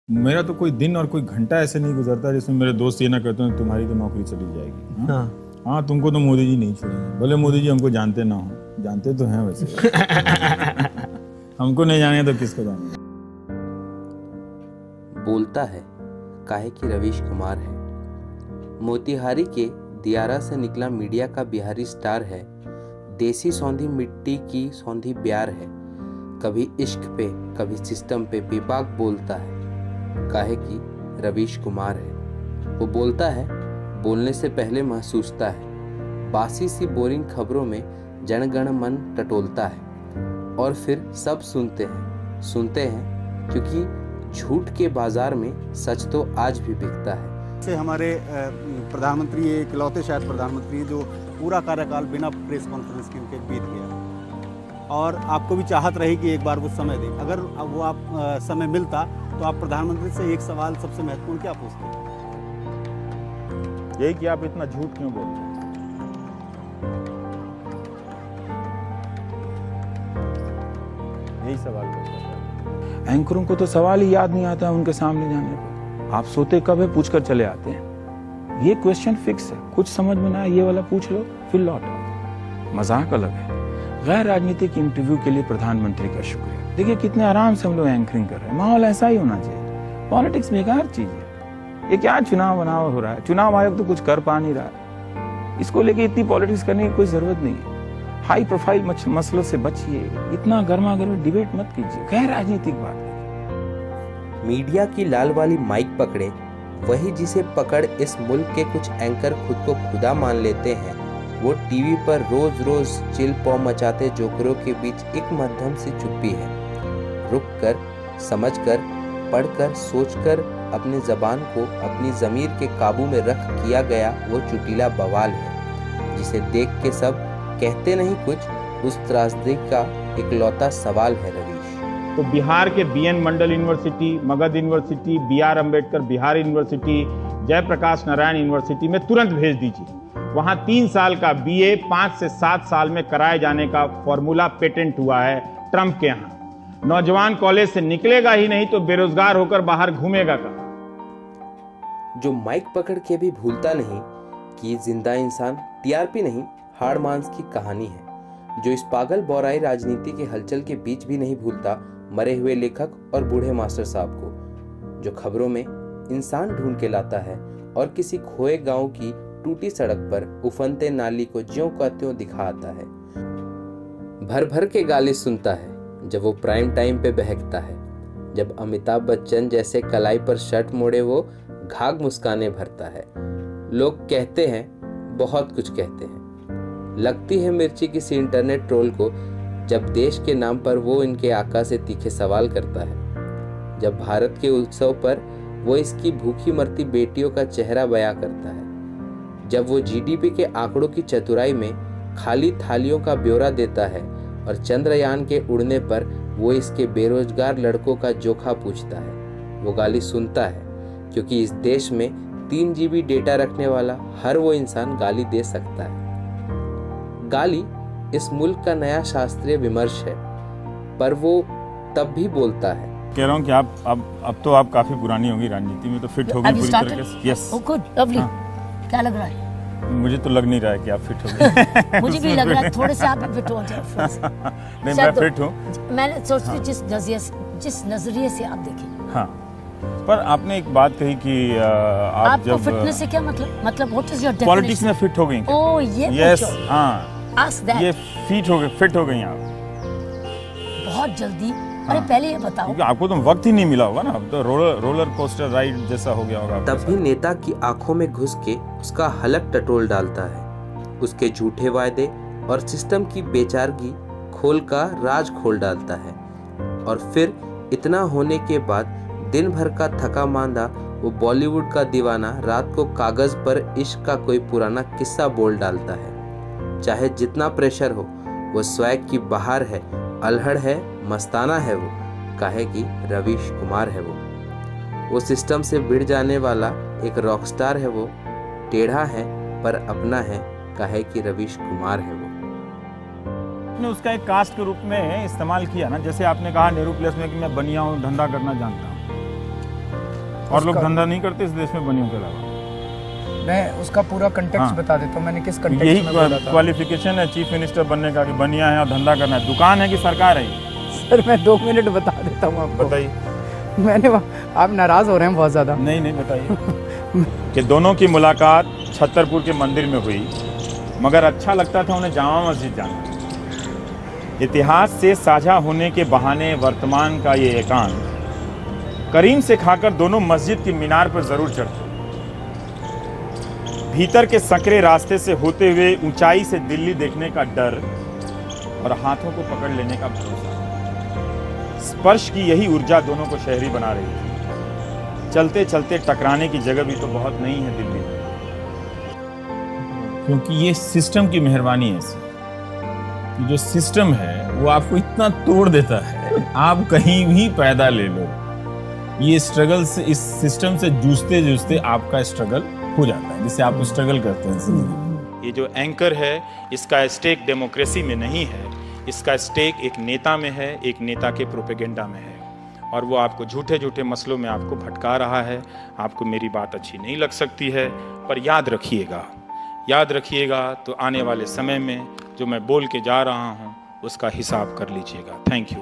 मेरा तो कोई दिन और कोई घंटा ऐसे नहीं गुजरता जिसमें मेरे दोस्त ये ना कहते हैं तुम्हारी तो नौकरी चली जाएगी। हाँ, तुमको तो मोदी जी नहीं छोड़ेंगे, भले मोदी जी हमको जानते ना हो, जानते तो हैं वैसे। हमको नहीं जाने तो किसको जाने। बोलता है काहे कि रवीश कुमार है। मोतिहारी के दियारा से निकला मीडिया का बिहारी स्टार है। देसी सौंधी मिट्टी की सौंधी प्यार है। कभी इश्क पे कभी सिस्टम पे बेबाक बोलता है, काहे कि रवीश कुमार है। वो बोलता है, बोलने से पहले महसूसता है। बासी सी बोरिंग खबरों में जनगण मन टटोलता है और फिर सब सुनते हैं क्योंकि झूठ के बाजार में सच तो आज भी बिकता है। से हमारे प्रधानमंत्री एक इकलौते शायद प्रधानमंत्री जो पूरा कार्यकाल बिना प्रेस कॉन्फ्रेंस के उनके बीत गया, और आपको भी चाहत रही कि एक बार वो समय दें। अगर वो आप समय मिलता तो आप प्रधानमंत्री से एक सवाल सबसे महत्वपूर्ण क्या पूछते? यही कि आप इतना झूठ क्यों बोलते हैं? यही सवाल करता है। एंकरों को तो सवाल ही याद नहीं आता उनके सामने जाने पर। आप सोते कब है पूछकर चले आते हैं। ये क्वेश्चन फिक्स है, कुछ समझ में ना आए ये वाला पूछ लो फिर लौट आओ। मजाक अलग है। गैर राजनीतिक इंटरव्यू के लिए प्रधानमंत्री का शुक्रिया। देखिए कितने आराम से हम लोग एंकरिंग कर रहे हैं। माहौल ऐसा ही होना चाहिए। पॉलिटिक्स बेकार चीज है। ये क्या चुनाव बनाव हो रहा है? चुनाव आयोग तो कुछ कर पा नहीं रहा है। इसको लेके इतनी पॉलिटिक्स करने की कोई जरूरत नहीं है। हाई प्रोफाइल मसलों से बचिए। इतना गर्मा गर्म डिबेट मत कीजिए। गैर राजनीतिक बात। मीडिया की लाल वाली माइक पकड़े वही जिसे पकड़ इस मुल्क के कुछ एंकर खुद को खुदा मान लेते हैं। वो टीवी पर रोज रोज चिल पौ मचाते जोकरों के बीच एक मध्यम सी चुप्पी है। रुक कर, समझ कर, पढ़कर, सोचकर अपनी जबान को अपनी जमीर के काबू में रख किया गया वो चुटीला बवाल है जिसे देख के सब कहते नहीं कुछ। उस त्रासदी का इकलौता सवाल है रवीश। तो बिहार के B N Mandal university, Magadh university, BR Ambedkar Bihar university, Jayaprakash Narayan university में तुरंत भेज दीजिए। वहाँ 3 साल का BA 5 से 7 साल में कराए जाने का फॉर्मूला पेटेंट हुआ है ट्रंप के यहाँ। नौजवान कॉलेज से निकलेगा ही नहीं तो बेरोजगार होकर बाहर घूमेगा कहाँ? जो माइक पकड़ के भी भूलता नहीं कि जिंदा इंसान TRP नहीं हाड़ मांस की कहानी है। जो इस पागल बौराई राजनीति के हलचल के बीच भी नहीं भूलता मरे हुए लेखक और बूढ़े मास्टर साहब को। जो खबरों में इंसान ढूंढ के लाता है और किसी खोए गांव की टूटी सड़क पर उफनते नाली को ज्यों का त्यों दिखा आता है। भर भर के गाली सुनता है जब वो प्राइम टाइम पे बहकता है। जब अमिताभ बच्चन जैसे कलाई पर शर्ट मोड़े वो घाघ मुस्काने भरता है। लोग कहते हैं, बहुत कुछ कहते हैं। लगती है मिर्ची किसी इंटरनेट ट्रोल को जब देश के नाम पर वो इनके आका से तीखे सवाल करता है। जब भारत के उत्सव पर वो इसकी भूखी मरती बेटियों का चेहरा बयां करता है। जब वो GDP के आंकड़ों की चतुराई में खाली थालियों का ब्यौरा देता है और चंद्रयान के उड़ने पर वो इसके बेरोजगार लड़कों का जोखा पूछता है। वो गाली सुनता है क्योंकि इस देश में 3 GB डेटा रखने वाला हर वो इंसान गाली दे सकता है। गाली इस मुल्क का नया शास्त्रीय विमर्श है, पर वो तब भी बोलता है। कह रहा हूँ कि आप अब तो आप काफी पुरानी होगी राजनीति में, तो फिट होगी पूरी तरीके से। Yes, good, lovely. क्या लग रहा है? मुझे तो लग नहीं रहा है कि आप फिट हो गए। मुझे भी लग रहा है थोड़े से आप भी फिट हो जाए। नहीं, मैं फिट हूँ। मैंने सोचती जिस नजरिए से आप देखें। हाँ, पर आपने एक बात कही कि आप आपको जब फिटनेस से क्या मतलब what is your definition? Politics में फिट हो गई। ओह ये यस, पूछो। हाँ, आस्क दैट। ये फिट हो गई आप बहुत जल्दी। अरे पहले ये बताओ, क्योंकि आपको तो वक्त ही नहीं मिला होगा ना। अब तो रोलर कोस्टर राइड जैसा हो गया होगा। तब भी नेता की आंखों में घुस के उसका हलक टटोल डालता है। उसके झूठे वायदे और सिस्टम की बेचारगी खोल का राज खोल डालता है। और फिर इतना होने के बाद दिन भर का थका मांदा वो बॉलीवुड का दीवाना रात को कागज पर इश्क का कोई पुराना किस्सा बोल डालता है। चाहे जितना प्रेशर हो, वो स्वैग की बहार है, अल्हड़ है, मस्ताना है वो, काहे कि रवीश कुमार है वो सिस्टम से भिड़ जाने वाला एक रॉकस्टार है वो, टेढ़ा है पर अपना है, काहे कि रवीश कुमार है वो। ने उसका एक कास्ट के रूप में इस्तेमाल किया ना, जैसे आपने कहा नेहरू प्लेस में कि मैं बनिया हूँ, धंधा करना जानता हूँ। और लोग धंधा नहीं करते इस देश में बनियों के अलावा। मैं उसका पूरा कंटेक्स्ट हाँ। बता देता हूँ, मैंने किस कंटेक्स्ट यही में बोला था। क्वालिफिकेशन है चीफ मिनिस्टर बनने का कि बनिया है और धंधा करना है। दुकान है कि सरकार है ये? सर मैं 2 मिनट बता देता हूँ आपको। बताइए। मैंने आप नाराज हो रहे हैं बहुत ज्यादा। नहीं बताइए। कि दोनों की मुलाकात छतरपुर के मंदिर में हुई, मगर अच्छा लगता था उन्हें जामा मस्जिद जाना। इतिहास से साझा होने के बहाने वर्तमान का ये एकांत करीम से खाकर दोनों मस्जिद की मीनार पर जरूर चढ़ते। भीतर के संकरे रास्ते से होते हुए ऊंचाई से दिल्ली देखने का डर और हाथों को पकड़ लेने का भरोसा। स्पर्श की यही ऊर्जा दोनों को शहरी बना रही थी। चलते चलते टकराने की जगह भी तो बहुत नहीं है दिल्ली में, क्योंकि ये सिस्टम की मेहरबानी है ऐसी कि जो सिस्टम है वो आपको इतना तोड़ देता है, आप कहीं भी पैदा ले लो, ये स्ट्रगल से, इस सिस्टम से जूझते जूझते आपका स्ट्रगल हो जाता है, जिससे आप स्ट्रगल करते हैं जिंदगी। ये जो एंकर है इसका स्टेक डेमोक्रेसी में नहीं है, इसका स्टेक एक नेता में है, एक नेता के प्रोपेगेंडा में है, और वो आपको झूठे झूठे मसलों में आपको भटका रहा है। आपको मेरी बात अच्छी नहीं लग सकती है, पर याद रखिएगा तो आने वाले समय में जो मैं बोल के जा रहा हूँ उसका हिसाब कर लीजिएगा। Thank you.